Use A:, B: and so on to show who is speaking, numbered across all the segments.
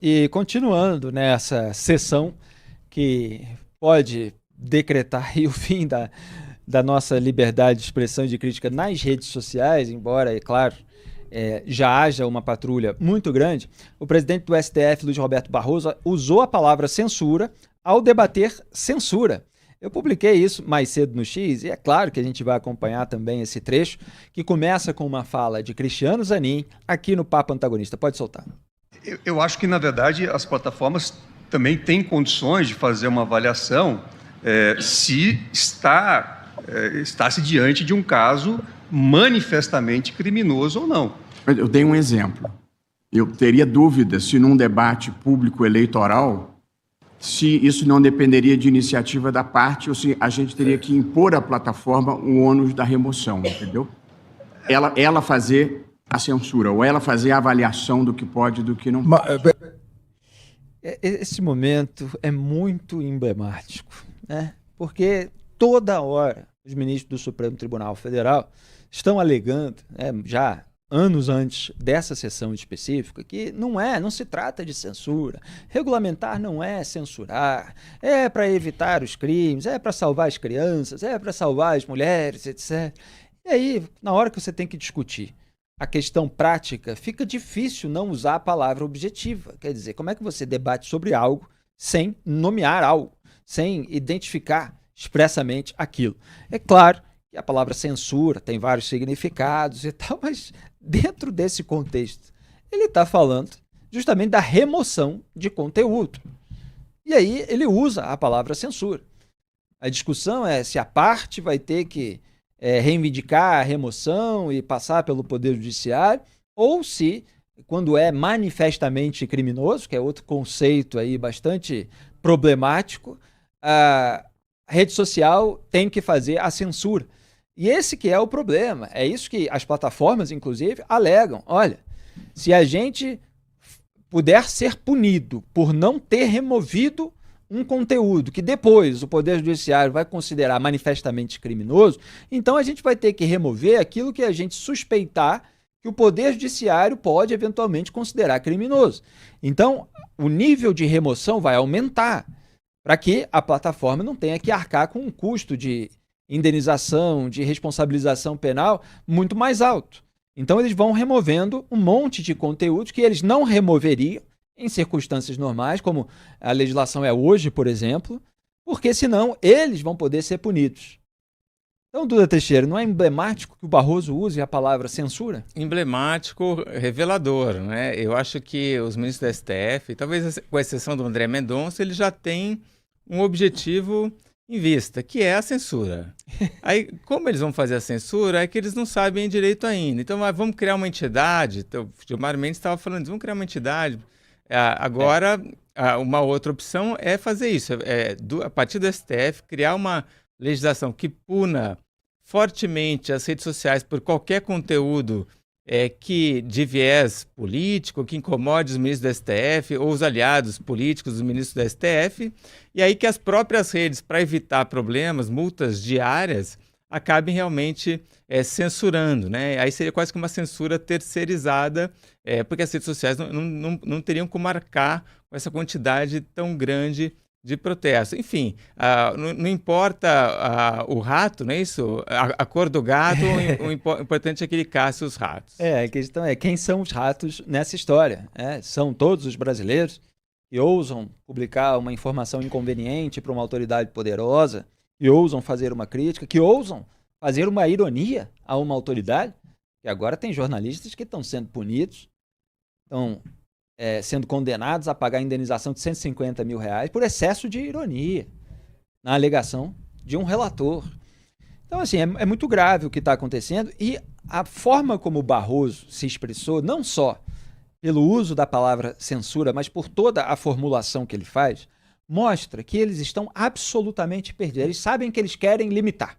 A: E continuando nessa sessão que pode decretar aí o fim da nossa liberdade de expressão e de crítica nas redes sociais, embora, é claro, já haja uma patrulha muito grande, o presidente do STF, Luiz Roberto Barroso, usou a palavra censura ao debater censura. Eu publiquei isso mais cedo no X, e é claro que a gente vai acompanhar também esse trecho, que começa com uma fala de Cristiano Zanin, aqui no Papo Antagonista. Pode soltar.
B: Eu acho que, na verdade, as plataformas também têm condições de fazer uma avaliação se está-se diante de um caso manifestamente criminoso ou não.
C: Eu dei um exemplo. Eu teria dúvida se num debate público eleitoral, se isso não dependeria de iniciativa da parte ou se a gente teria que impor à plataforma o ônus da remoção, entendeu? Ela fazer a censura, ou ela fazer a avaliação do que pode e do que não pode.
A: Esse momento é muito emblemático, né? Porque toda hora os ministros do Supremo Tribunal Federal estão alegando, já anos antes dessa sessão específica, que não se trata de censura. Regulamentar não é censurar, é para evitar os crimes, é para salvar as crianças, é para salvar as mulheres, etc. E aí, na hora que você tem que discutir a questão prática, fica difícil não usar a palavra objetiva. Quer dizer, como é que você debate sobre algo sem nomear algo, sem identificar expressamente aquilo? É claro que a palavra censura tem vários significados e tal, mas dentro desse contexto, ele está falando justamente da remoção de conteúdo. E aí ele usa a palavra censura. A discussão é se a parte vai ter que reivindicar a remoção e passar pelo Poder Judiciário, ou se, quando é manifestamente criminoso, que é outro conceito aí bastante problemático, a rede social tem que fazer a censura. E esse que é o problema, é isso que as plataformas, inclusive, alegam. Olha, se a gente puder ser punido por não ter removido um conteúdo que depois o Poder Judiciário vai considerar manifestamente criminoso, então a gente vai ter que remover aquilo que a gente suspeitar que o Poder Judiciário pode eventualmente considerar criminoso. Então, o nível de remoção vai aumentar para que a plataforma não tenha que arcar com um custo de indenização, de responsabilização penal muito mais alto. Então, eles vão removendo um monte de conteúdos que eles não removeriam em circunstâncias normais, como a legislação é hoje, por exemplo, porque senão eles vão poder ser punidos. Então, Duda Teixeira, não é emblemático que o Barroso use a palavra censura?
D: Emblemático, revelador, né? Eu acho que os ministros do STF, talvez com exceção do André Mendonça, eles já têm um objetivo em vista, que é a censura. Aí, como eles vão fazer a censura, é que eles não sabem direito ainda. Então, vamos criar uma entidade, o Gilmar Mendes estava falando, vamos criar uma entidade. Agora, uma outra opção é fazer isso, a partir do STF, criar uma legislação que puna fortemente as redes sociais por qualquer conteúdo que de viés político, que incomode os ministros do STF ou os aliados políticos dos ministros do STF, e aí que as próprias redes, para evitar problemas, multas diárias, acabem realmente censurando, né? Aí seria quase que uma censura terceirizada, porque as redes sociais não teriam como marcar com essa quantidade tão grande de protesto. Enfim, não importa o rato, não é isso? A cor do gato, o importante é que ele caça os ratos.
A: A questão é quem são os ratos nessa história. São todos os brasileiros que ousam publicar uma informação inconveniente para uma autoridade poderosa, que ousam fazer uma crítica, que ousam fazer uma ironia a uma autoridade, e agora tem jornalistas que estão sendo punidos, estão sendo condenados a pagar indenização de R$150 mil por excesso de ironia, na alegação de um relator. Então, assim, é muito grave o que está acontecendo, e a forma como o Barroso se expressou, não só pelo uso da palavra censura, mas por toda a formulação que ele faz, mostra que eles estão absolutamente perdidos. Eles sabem que eles querem limitar,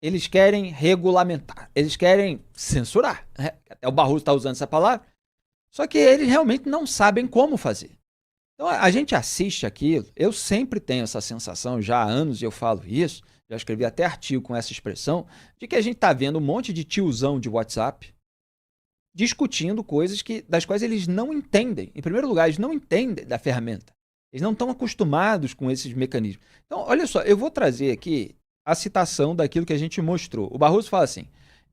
A: eles querem regulamentar, eles querem censurar. Até o Barroso está usando essa palavra, só que eles realmente não sabem como fazer. Então a gente assiste aquilo, eu sempre tenho essa sensação, já há anos eu falo isso, já escrevi até artigo com essa expressão, de que a gente está vendo um monte de tiozão de WhatsApp discutindo coisas das quais eles não entendem. Em primeiro lugar, eles não entendem da ferramenta. Eles não estão acostumados com esses mecanismos. Então, olha só, eu vou trazer aqui a citação daquilo que a gente mostrou. O Barroso fala assim: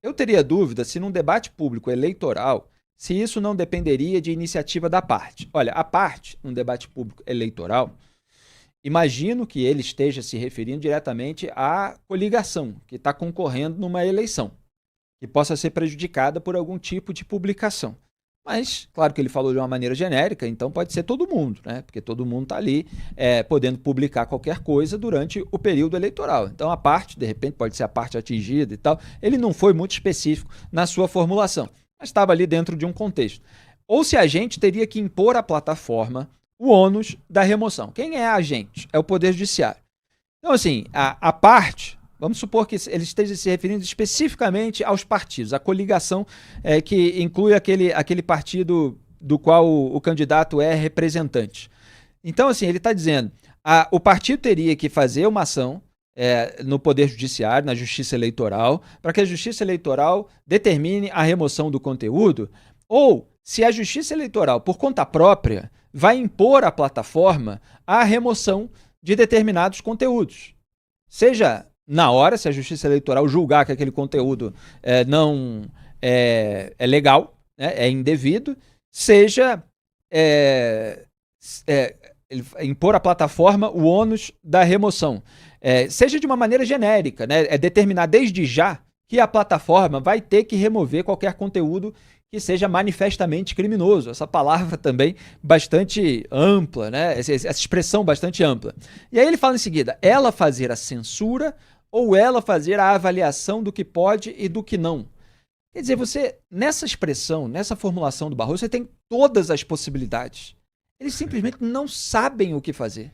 A: eu teria dúvida se num debate público eleitoral, se isso não dependeria de iniciativa da parte. Olha, a parte, num debate público eleitoral, imagino que ele esteja se referindo diretamente à coligação que está concorrendo numa eleição, que possa ser prejudicada por algum tipo de publicação. Mas, claro que ele falou de uma maneira genérica, então pode ser todo mundo, né? Porque todo mundo está ali podendo publicar qualquer coisa durante o período eleitoral. Então a parte, de repente, pode ser a parte atingida e tal. Ele não foi muito específico na sua formulação, mas estava ali dentro de um contexto. Ou se a gente teria que impor à plataforma o ônus da remoção. Quem é a gente? É o Poder Judiciário. Então, assim, a parte... Vamos supor que ele esteja se referindo especificamente aos partidos, a coligação que inclui aquele partido do qual o candidato é representante. Então, assim, ele está dizendo, o partido teria que fazer uma ação no Poder Judiciário, na Justiça Eleitoral, para que a Justiça Eleitoral determine a remoção do conteúdo, ou se a Justiça Eleitoral, por conta própria, vai impor à plataforma a remoção de determinados conteúdos. Seja na hora, se a Justiça Eleitoral julgar que aquele conteúdo não é legal, né, é indevido, seja impor à plataforma o ônus da remoção. Seja de uma maneira genérica, né, determinar desde já que a plataforma vai ter que remover qualquer conteúdo que seja manifestamente criminoso. Essa palavra também bastante ampla, né? Essa expressão bastante ampla. E aí ele fala em seguida, ela fazer a censura ou ela fazer a avaliação do que pode e do que não. Quer dizer, você, nessa expressão, nessa formulação do Barroso, você tem todas as possibilidades. Eles simplesmente não sabem o que fazer.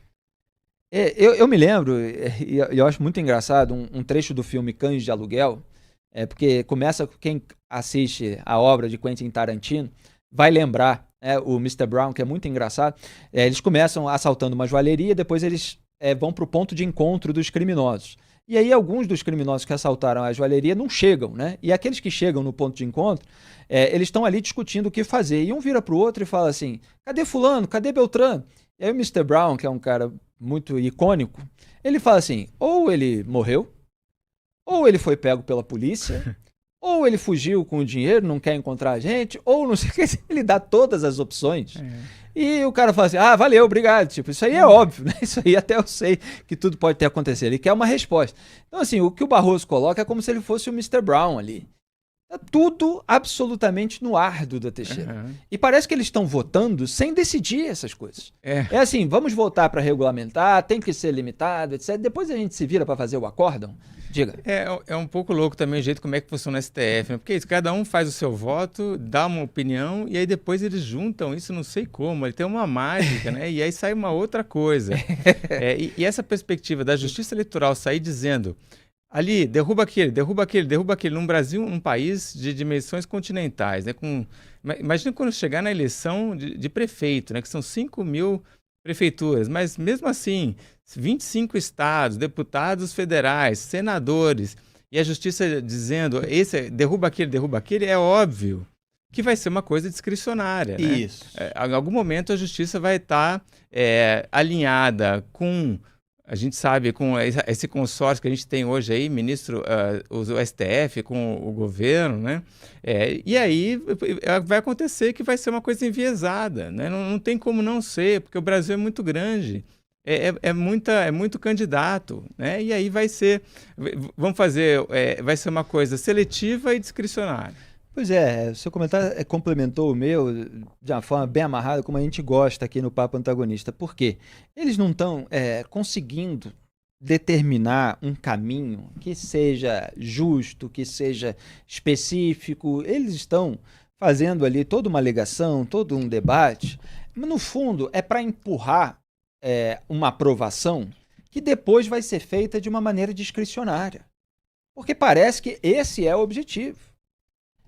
A: Eu me lembro, e eu acho muito engraçado, um trecho do filme Cães de Aluguel, porque começa, quem assiste a obra de Quentin Tarantino vai lembrar o Mr. Brown, que é muito engraçado. Eles começam assaltando uma joalheria, depois eles vão para o ponto de encontro dos criminosos. E aí alguns dos criminosos que assaltaram a joalheria não chegam, né? E aqueles que chegam no ponto de encontro, eles estão ali discutindo o que fazer. E um vira para o outro e fala assim, cadê fulano? Cadê Beltrano? E aí o Mr. Brown, que é um cara muito icônico, ele fala assim, ou ele morreu, ou ele foi pego pela polícia, ou ele fugiu com o dinheiro, não quer encontrar a gente, ou não sei o que. Ele dá todas as opções. E o cara fala assim, valeu, obrigado. Tipo, isso aí é óbvio, né? Isso aí até eu sei que tudo pode ter acontecido. Ele quer uma resposta. Então, assim, o que o Barroso coloca é como se ele fosse o Mr. Brown ali. Tá tudo absolutamente no ar, Duda Teixeira. E parece que eles estão votando sem decidir essas coisas. É assim, vamos votar para regulamentar, tem que ser limitado, etc. Depois a gente se vira para fazer o acórdão. Diga.
D: É um pouco louco também o jeito como é que funciona o STF, né? Porque isso, cada um faz o seu voto, dá uma opinião e aí depois eles juntam isso, não sei como, ele tem uma mágica, né? E aí sai uma outra coisa. E essa perspectiva da Justiça Eleitoral sair dizendo ali, derruba aquele, num Brasil, um país de dimensões continentais, né? Imagina quando chegar na eleição de prefeito, né? Que são 5.000 prefeituras, mas mesmo assim, 25 estados, deputados federais, senadores, e a justiça dizendo, derruba aquele, é óbvio que vai ser uma coisa discricionária, né?
A: Isso.
D: Em algum momento a justiça vai estar alinhada com, a gente sabe, com esse consórcio que a gente tem hoje aí, o STF, com o governo, né? E aí vai acontecer que vai ser uma coisa enviesada, né? Não tem como não ser, porque o Brasil é muito grande. É muito candidato, né? E aí vai ser uma coisa seletiva e discricionária.
A: Pois é, o seu comentário complementou o meu de uma forma bem amarrada, como a gente gosta aqui no Papo Antagonista. Por quê? Eles não estão conseguindo determinar um caminho que seja justo, que seja específico. Eles estão fazendo ali toda uma alegação, todo um debate, mas no fundo é para empurrar uma aprovação que depois vai ser feita de uma maneira discricionária. Porque parece que esse é o objetivo.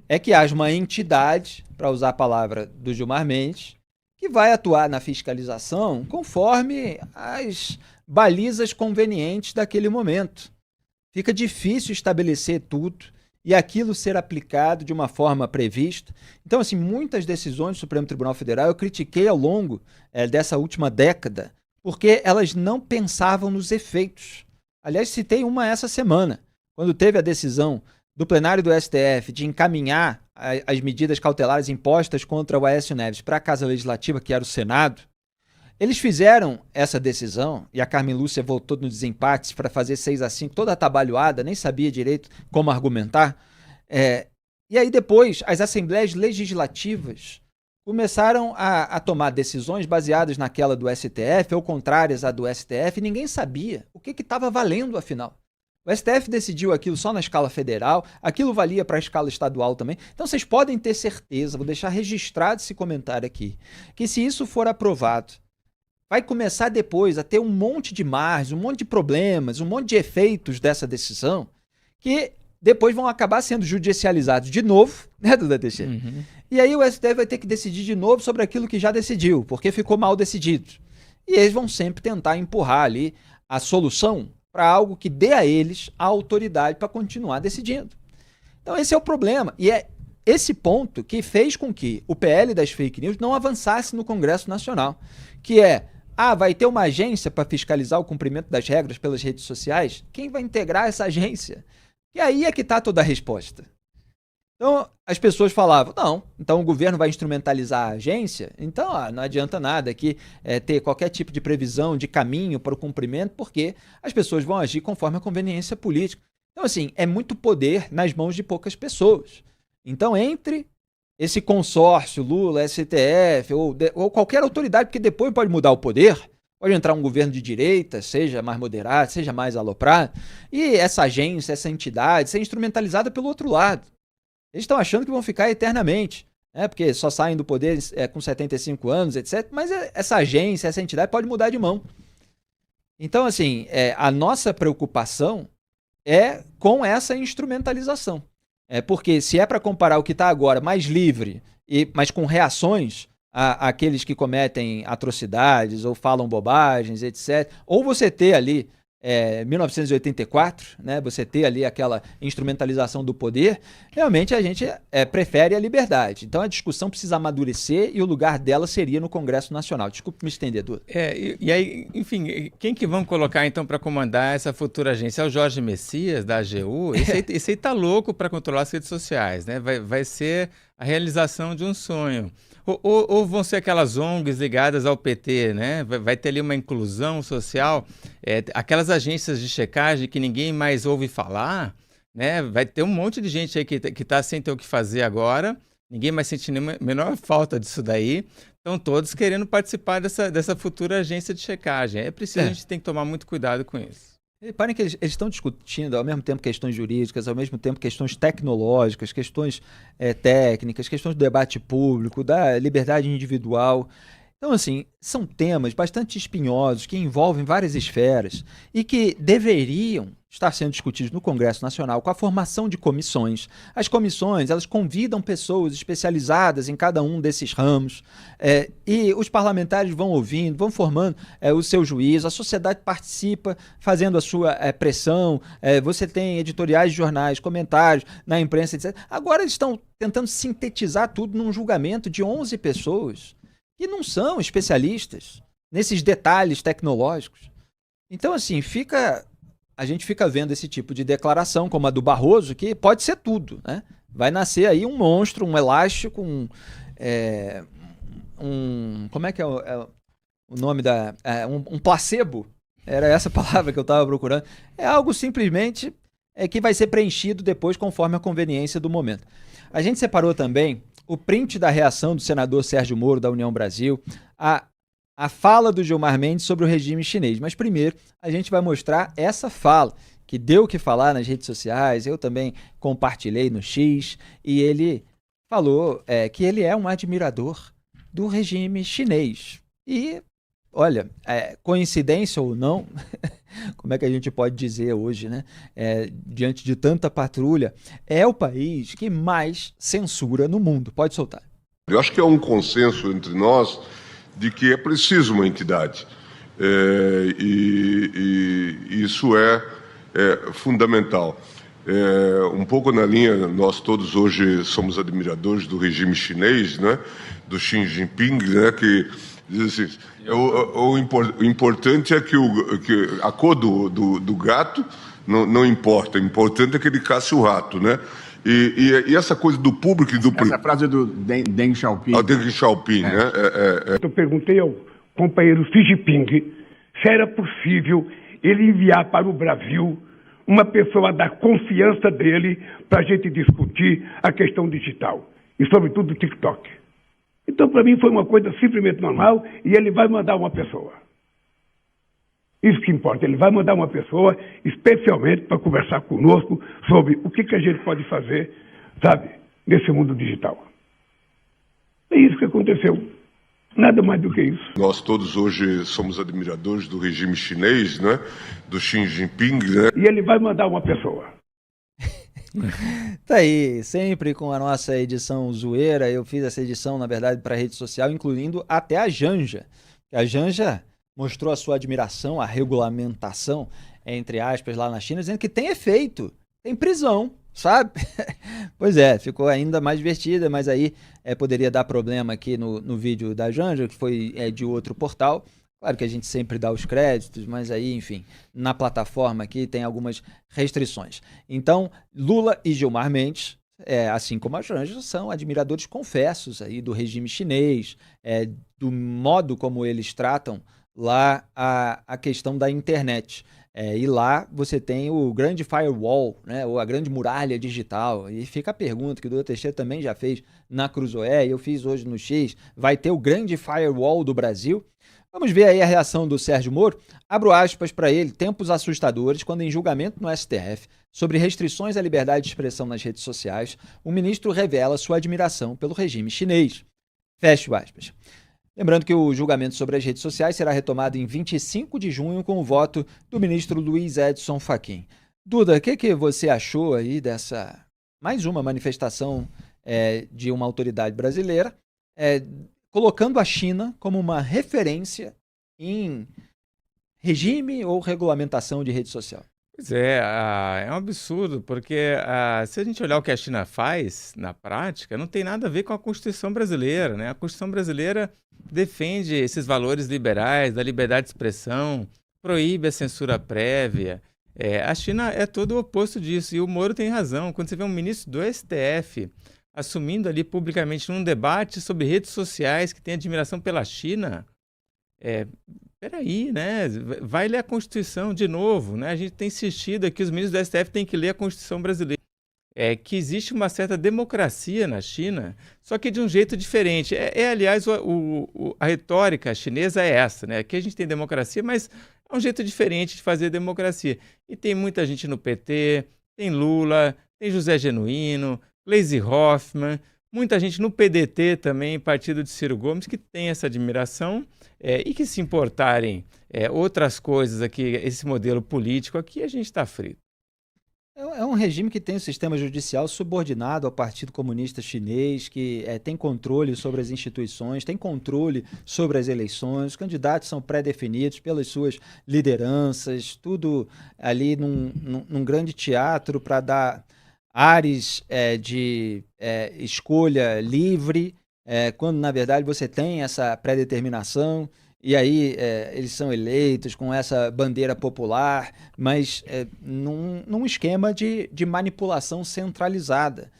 A: É que haja uma entidade, para usar a palavra do Gilmar Mendes, que vai atuar na fiscalização conforme as balizas convenientes daquele momento. Fica difícil estabelecer tudo e aquilo ser aplicado de uma forma prevista. Então, assim, muitas decisões do Supremo Tribunal Federal eu critiquei ao longo dessa última década, porque elas não pensavam nos efeitos. Aliás, citei uma essa semana, quando teve a decisão do plenário do STF de encaminhar as medidas cautelares impostas contra o Aécio Neves para a Casa Legislativa, que era o Senado. Eles fizeram essa decisão, e a Carmen Lúcia voltou nos desempates para fazer 6-5, toda atabalhoada, nem sabia direito como argumentar. E aí depois, as assembleias legislativas começaram a tomar decisões baseadas naquela do STF ou contrárias à do STF, e ninguém sabia o que estava valendo, afinal. O STF decidiu aquilo só na escala federal, aquilo valia para a escala estadual também. Então vocês podem ter certeza, vou deixar registrado esse comentário aqui, que se isso for aprovado, vai começar depois a ter um monte de margens, um monte de problemas, um monte de efeitos dessa decisão, que depois vão acabar sendo judicializados de novo, né, Duda Teixeira? Uhum. E aí o STF vai ter que decidir de novo sobre aquilo que já decidiu, porque ficou mal decidido. E eles vão sempre tentar empurrar ali a solução para algo que dê a eles a autoridade para continuar decidindo. Então esse é o problema. E é esse ponto que fez com que o PL das fake news não avançasse no Congresso Nacional, que é: vai ter uma agência para fiscalizar o cumprimento das regras pelas redes sociais? Quem vai integrar essa agência? E aí é que está toda a resposta. Então, as pessoas falavam, não, então o governo vai instrumentalizar a agência? Então, não adianta nada aqui ter qualquer tipo de previsão de caminho para o cumprimento, porque as pessoas vão agir conforme a conveniência política. Então, assim, é muito poder nas mãos de poucas pessoas. Então, entre esse consórcio, Lula, STF ou qualquer autoridade, porque depois pode mudar o poder, pode entrar um governo de direita, seja mais moderado, seja mais aloprado, e essa agência, essa entidade ser instrumentalizada pelo outro lado. Eles estão achando que vão ficar eternamente, porque só saem do poder com 75 anos, etc. Mas essa agência, essa entidade pode mudar de mão. Então, assim, a nossa preocupação é com essa instrumentalização. Porque se é para comparar o que está agora mais livre, mas com reações àqueles que cometem atrocidades ou falam bobagens, etc., ou você ter ali 1984, né, você ter ali aquela instrumentalização do poder, realmente a gente prefere a liberdade. Então a discussão precisa amadurecer e o lugar dela seria no Congresso Nacional. Desculpe me estender, Duda.
D: E aí, enfim, quem que vão colocar então para comandar essa futura agência? É o Jorge Messias, da AGU? Esse aí tá louco para controlar as redes sociais, né? Vai ser a realização de um sonho. Ou vão ser aquelas ONGs ligadas ao PT, né? Vai ter ali uma inclusão social, aquelas agências de checagem que ninguém mais ouve falar, né? Vai ter um monte de gente aí que está sem ter o que fazer agora, ninguém mais sente nem menor falta disso daí, estão todos querendo participar dessa futura agência de checagem. É preciso, a gente tem que tomar muito cuidado com isso.
A: Reparem que eles estão discutindo ao mesmo tempo questões jurídicas, ao mesmo tempo questões tecnológicas, questões técnicas, questões do debate público, da liberdade individual. Então, assim, são temas bastante espinhosos que envolvem várias esferas e que deveriam estar sendo discutidos no Congresso Nacional com a formação de comissões. As comissões, elas convidam pessoas especializadas em cada um desses ramos e os parlamentares vão ouvindo, vão formando o seu juízo, a sociedade participa fazendo a sua pressão, você tem editoriais de jornais, comentários na imprensa, etc. Agora eles estão tentando sintetizar tudo num julgamento de 11 pessoas que não são especialistas nesses detalhes tecnológicos. Então, assim, a gente fica vendo esse tipo de declaração, como a do Barroso, que pode ser tudo, né? Vai nascer aí um monstro, um elástico, como é que é o nome um placebo? Era essa palavra que eu estava procurando. É algo simplesmente que vai ser preenchido depois conforme a conveniência do momento. A gente separou também o print da reação do senador Sérgio Moro, da União Brasil, a fala do Gilmar Mendes sobre o regime chinês. Mas primeiro, a gente vai mostrar essa fala, que deu o que falar nas redes sociais, eu também compartilhei no X, e ele falou que ele é um admirador do regime chinês. E, olha, coincidência ou não, como é que a gente pode dizer hoje, né? Diante de tanta patrulha, é o país que mais censura no mundo. Pode soltar.
E: Eu acho que é um consenso entre nós de que é preciso uma entidade. E isso é fundamental. um pouco na linha, nós todos hoje somos admiradores do regime chinês, né, do Xi Jinping, né, que diz assim, o importante é que a cor do gato não importa, o importante é que ele caça o rato, né? E essa coisa do público e do...
C: Essa frase do Deng Xiaoping.
E: Deng Xiaoping, né?
F: Eu perguntei ao companheiro Xi Jinping se era possível ele enviar para o Brasil uma pessoa da confiança dele para a gente discutir a questão digital e, sobretudo, o TikTok. Então, para mim, foi uma coisa simplesmente normal e ele vai mandar uma pessoa. Isso que importa, ele vai mandar uma pessoa especialmente para conversar conosco sobre o que a gente pode fazer, sabe, nesse mundo digital. É isso que aconteceu. Nada mais do que isso.
E: Nós todos hoje somos admiradores do regime chinês, né? Do Xi Jinping, né?
F: E ele vai mandar uma pessoa.
A: Tá aí, sempre com a nossa edição zoeira. Eu fiz essa edição, na verdade, para a rede social, incluindo até a Janja. A Janja mostrou a sua admiração à regulamentação, entre aspas, lá na China, dizendo que tem efeito, tem prisão, sabe? Pois é, ficou ainda mais divertida, mas aí poderia dar problema aqui no vídeo da Janja, que foi de outro portal. Claro que a gente sempre dá os créditos, mas aí, enfim, na plataforma aqui tem algumas restrições. Então, Lula e Gilmar Mendes, assim como a Janja, são admiradores confessos aí do regime chinês, do modo como eles tratam lá a questão da internet. E lá você tem o grande firewall, né, ou a grande muralha digital. E fica a pergunta que o Duda Teixeira também já fez na Cruzoé, e eu fiz hoje no X, vai ter o grande firewall do Brasil? Vamos ver aí a reação do Sérgio Moro. Abro aspas para ele, tempos assustadores, quando em julgamento no STF sobre restrições à liberdade de expressão nas redes sociais, o ministro revela sua admiração pelo regime chinês. Fecho aspas. Lembrando que o julgamento sobre as redes sociais será retomado em 25 de junho com o voto do ministro Luiz Edson Fachin. Duda, o que você achou aí dessa mais uma manifestação de uma autoridade brasileira colocando a China como uma referência em regime ou regulamentação de rede social?
D: Pois é um absurdo, porque se a gente olhar o que a China faz na prática, não tem nada a ver com a Constituição brasileira, né? A Constituição brasileira defende esses valores liberais, da liberdade de expressão, proíbe a censura prévia. A China é todo o oposto disso, e o Moro tem razão. Quando você vê um ministro do STF assumindo ali publicamente num debate sobre redes sociais que tem admiração pela China, peraí, né? Vai ler a Constituição de novo, né? A gente tem insistido aqui, os ministros do STF têm que ler a Constituição brasileira. Que existe uma certa democracia na China, só que de um jeito diferente. Aliás, a retórica chinesa é essa, né? Aqui a gente tem democracia, mas é um jeito diferente de fazer democracia. E tem muita gente no PT, tem Lula, tem José Genuíno, Gleisi Hoffmann, muita gente no PDT também, partido de Ciro Gomes, que tem essa admiração e que se importarem outras coisas aqui, esse modelo político aqui, a gente está frito.
A: É um regime que tem o sistema judicial subordinado ao Partido Comunista Chinês, que tem controle sobre as instituições, tem controle sobre as eleições, os candidatos são pré-definidos pelas suas lideranças, tudo ali num grande teatro para dar ares de escolha livre, quando na verdade você tem essa pré-determinação. E aí eles são eleitos com essa bandeira popular, mas num esquema de manipulação centralizada.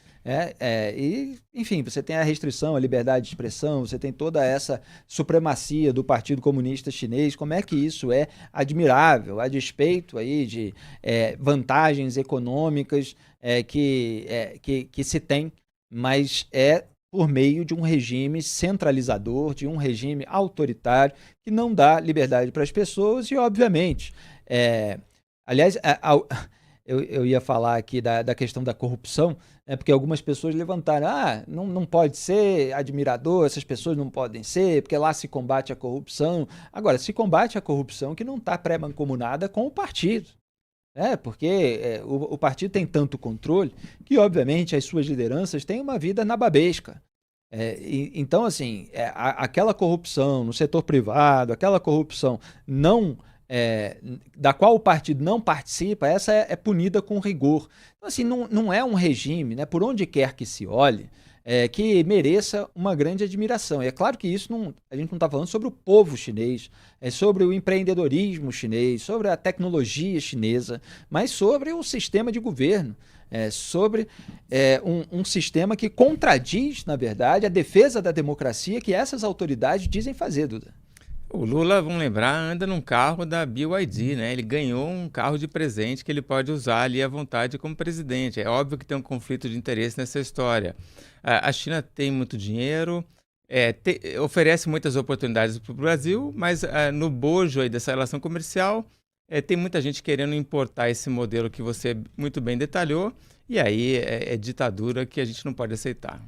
A: E, enfim, você tem a restrição à liberdade de expressão, você tem toda essa supremacia do Partido Comunista Chinês. Como é que isso é admirável, a despeito aí de vantagens econômicas que se tem, mas por meio de um regime centralizador, de um regime autoritário, que não dá liberdade para as pessoas e, obviamente, aliás, eu ia falar aqui da questão da corrupção, porque algumas pessoas levantaram, não pode ser admirador, essas pessoas não podem ser, porque lá se combate a corrupção. Agora, se combate a corrupção que não está pré-mancomunada com o partido. Porque o partido tem tanto controle que, obviamente, as suas lideranças têm uma vida nababesca. Então, assim, aquela corrupção no setor privado, aquela corrupção não da qual o partido não participa, essa é punida com rigor. Então, assim, não é um regime, né, por onde quer que se olhe, que mereça uma grande admiração. E é claro que a gente não está falando sobre o povo chinês, sobre o empreendedorismo chinês, sobre a tecnologia chinesa, mas sobre o sistema de governo, sobre um sistema que contradiz, na verdade, a defesa da democracia que essas autoridades dizem fazer, Duda.
D: O Lula, vamos lembrar, anda num carro da BYD, né? Ele ganhou um carro de presente que ele pode usar ali à vontade como presidente. É óbvio que tem um conflito de interesse nessa história. A China tem muito dinheiro, oferece muitas oportunidades para o Brasil, mas no bojo aí dessa relação comercial, tem muita gente querendo importar esse modelo que você muito bem detalhou, e aí é ditadura que a gente não pode aceitar.